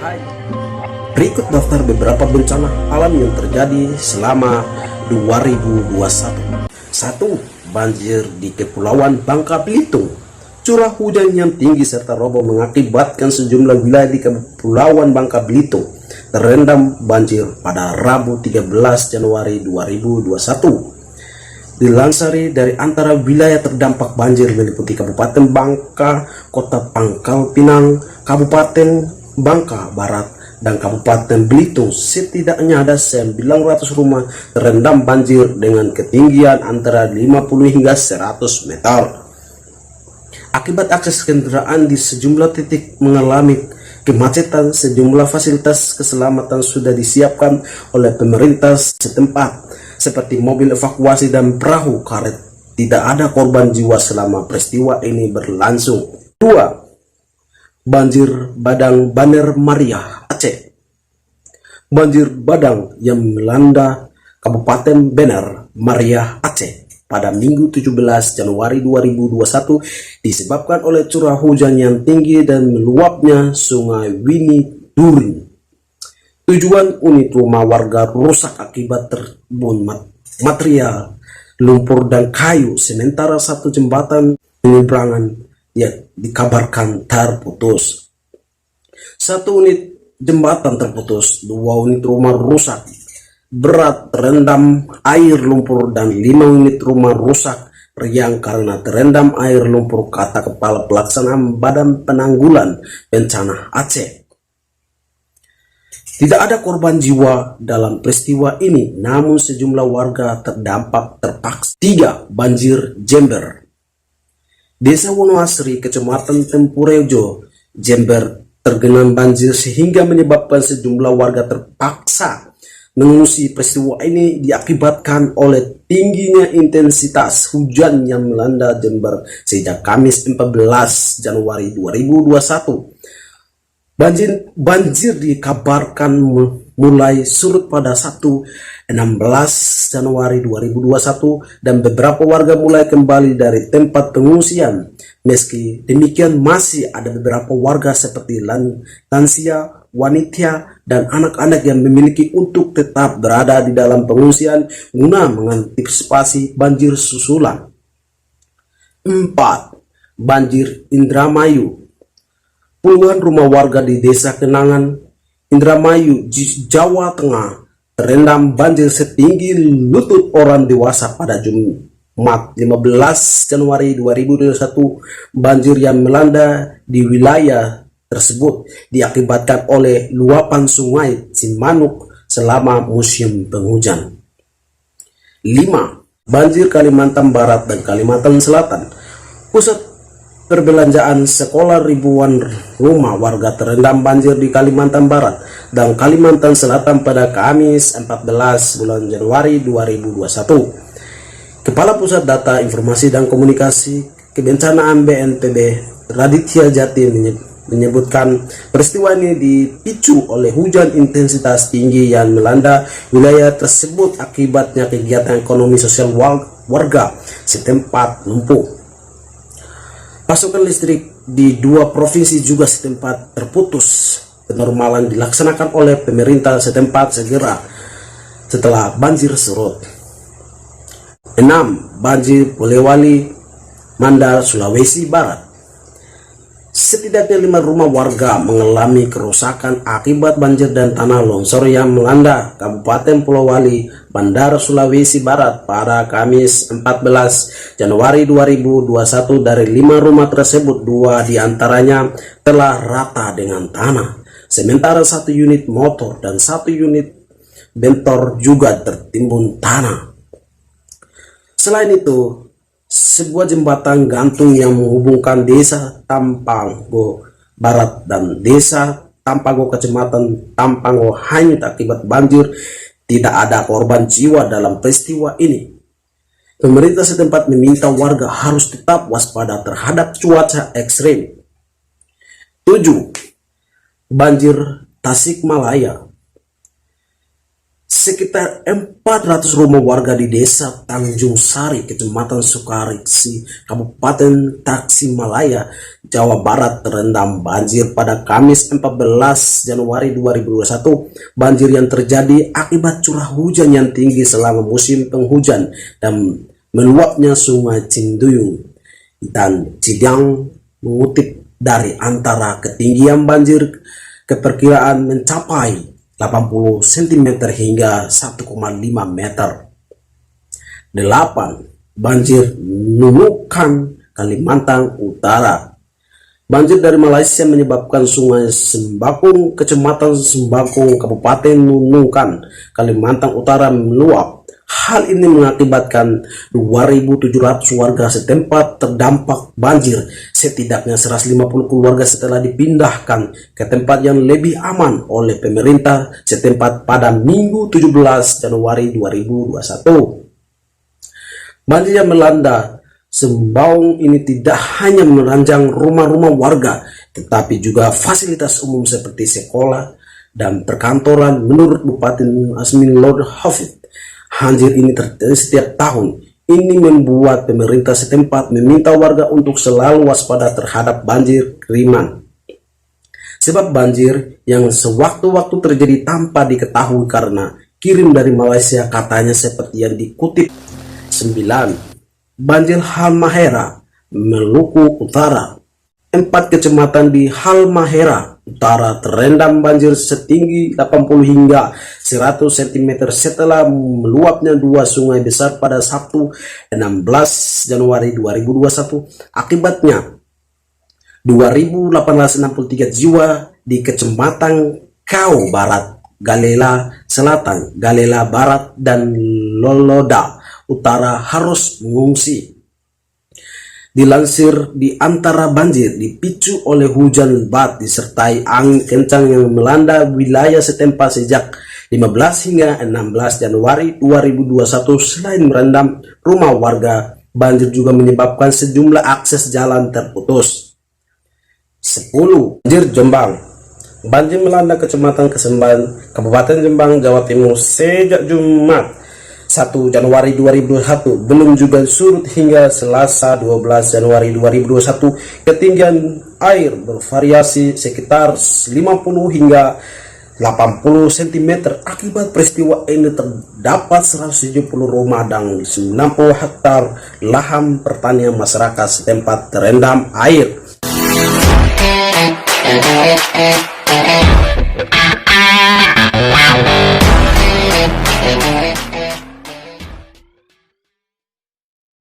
Hai, berikut daftar beberapa bencana alam yang terjadi selama 2021. 1. Banjir di Kepulauan Bangka Belitung. Curah hujan yang tinggi serta roboh mengakibatkan sejumlah wilayah di Kepulauan Bangka Belitung terendam banjir pada Rabu 13 Januari 2021. Dilansari dari antara wilayah terdampak banjir meliputi Kabupaten Bangka, Kota Pangkal Pinang, Kabupaten Bangka Barat, dan Kabupaten Belitung. Setidaknya ada 900 rumah terendam banjir dengan ketinggian antara 50 hingga 100 meter. Akibat akses kendaraan di sejumlah titik mengalami kemacetan, sejumlah fasilitas keselamatan sudah disiapkan oleh pemerintah setempat, seperti mobil evakuasi dan perahu karet. Tidak ada korban jiwa selama peristiwa ini berlangsung. 2. Banjir Badang Baner Mariah, Aceh. Banjir badang yang melanda Kabupaten Bener Mariah, Aceh pada Minggu 17 Januari 2021 disebabkan oleh curah hujan yang tinggi dan meluapnya Sungai Wini Duri. Tujuan unit rumah warga rusak akibat tertimbun material lumpur dan kayu, sementara satu jembatan penyeberangan yang dikabarkan terputus. Satu unit jembatan terputus, 2 unit rumah rusak berat terendam air lumpur, dan 5 unit rumah rusak ringan karena terendam air lumpur, kata Kepala Pelaksanaan Badan Penanggulan Bencana Aceh. Tidak ada korban jiwa dalam peristiwa ini, namun sejumlah warga terdampak terpaksa. 3. Banjir Jember. Desa Wonoasri, Kecamatan Tempurejo, Jember tergenang banjir sehingga menyebabkan sejumlah warga terpaksa mengungsi. Peristiwa ini diakibatkan oleh tingginya intensitas hujan yang melanda Jember sejak Kamis 14 Januari 2021. Banjir dikabarkan mulai surut pada 16 Januari 2021 dan beberapa warga mulai kembali dari tempat pengungsian. Meski demikian, masih ada beberapa warga seperti lansia, wanita, dan anak-anak yang memiliki untuk tetap berada di dalam pengungsian guna mengantisipasi banjir susulan. 4. Banjir Indramayu. Puluhan rumah warga di Desa Kenangan, Indramayu, Jawa Tengah terendam banjir setinggi lutut orang dewasa pada Jumat 15 Januari 2021. Banjir yang melanda di wilayah tersebut diakibatkan oleh luapan sungai Cimanuk selama musim penghujan. 5. Banjir Kalimantan Barat dan Kalimantan Selatan. Pusat perbelanjaan sekolah, ribuan rumah warga terendam banjir di Kalimantan Barat dan Kalimantan Selatan pada Kamis 14 bulan Januari 2021. Kepala Pusat Data Informasi dan Komunikasi Kebencanaan BNPB Raditya Jati menyebutkan peristiwa ini dipicu oleh hujan intensitas tinggi yang melanda wilayah tersebut. Akibatnya kegiatan ekonomi sosial warga setempat lumpuh. Pasokan listrik di 2 provinsi juga setempat terputus. Penormalan dilaksanakan oleh pemerintah setempat segera setelah banjir surut. 6. Banjir Polewali, Mandar, Sulawesi Barat. Setidaknya 5 rumah warga mengalami kerusakan akibat banjir dan tanah longsor yang melanda Kabupaten Polewali, Mandar, Sulawesi Barat pada Kamis 14 Januari 2021. Dari 5 rumah tersebut, 2 diantaranya telah rata dengan tanah, sementara 1 unit motor dan 1 unit bentor juga tertimbun tanah. Selain itu, sebuah jembatan gantung yang menghubungkan Desa Tampango Barat dan Desa Tampango Kecamatan Tampango hanyut akibat banjir. Tidak ada korban jiwa dalam peristiwa ini. Pemerintah setempat meminta warga harus tetap waspada terhadap cuaca ekstrim. 7. Banjir Tasikmalaya. Sekitar 400 rumah warga di desa Tanjung Sari, Kecamatan Sukariksi, Kabupaten Tasikmalaya, Jawa Barat terendam banjir pada Kamis 14 Januari 2021. Banjir yang terjadi akibat curah hujan yang tinggi selama musim penghujan dan meluapnya Sungai Cinduyung dan Cidang. Mengutip dari Antara, ketinggian banjir keperkiraan mencapai 80 cm hingga 1,5 meter. 8. Banjir Nunukan, Kalimantan Utara. Banjir dari Malaysia menyebabkan Sungai Sembakung, Kecamatan Sembakung, Kabupaten Nunukan, Kalimantan Utara meluap. Hal ini mengakibatkan 2.700 warga setempat terdampak banjir. Setidaknya 150 keluarga setelah dipindahkan ke tempat yang lebih aman oleh pemerintah setempat pada Minggu 17 Januari 2021. Banjir yang melanda Sembawang ini tidak hanya menerjang rumah-rumah warga, tetapi juga fasilitas umum seperti sekolah dan perkantoran. Menurut Bupati Asmin Lord Hafid, banjir ini terjadi setiap tahun. Ini membuat pemerintah setempat meminta warga untuk selalu waspada terhadap banjir kiriman. Sebab banjir yang sewaktu-waktu terjadi tanpa diketahui karena kirim dari Malaysia, katanya seperti yang dikutip. 9. Banjir Halmahera, Maluku Utara. 4 kecamatan di Halmahera Utara terendam banjir setinggi 80 hingga 100 cm setelah meluapnya 2 sungai besar pada Sabtu 16 Januari 2021. Akibatnya 2.863 jiwa di Kecamatan Kau Barat, Galela Selatan, Galela Barat, dan Loloda Utara harus mengungsi. Dilansir di Antara, banjir dipicu oleh hujan lebat disertai angin kencang yang melanda wilayah setempat sejak 15 hingga 16 Januari 2021. Selain merendam rumah warga, banjir juga menyebabkan sejumlah akses jalan terputus. 10. Banjir Jombang. Banjir melanda Kecamatan Kesemban, Kabupaten Jombang, Jawa Timur sejak Jumat 1 Januari 2021 belum juga surut hingga Selasa 12 Januari 2021. Ketinggian air bervariasi sekitar 50 hingga 80 cm. Akibat peristiwa ini terdapat 170 rumah dan 90 hektar lahan pertanian masyarakat setempat terendam air.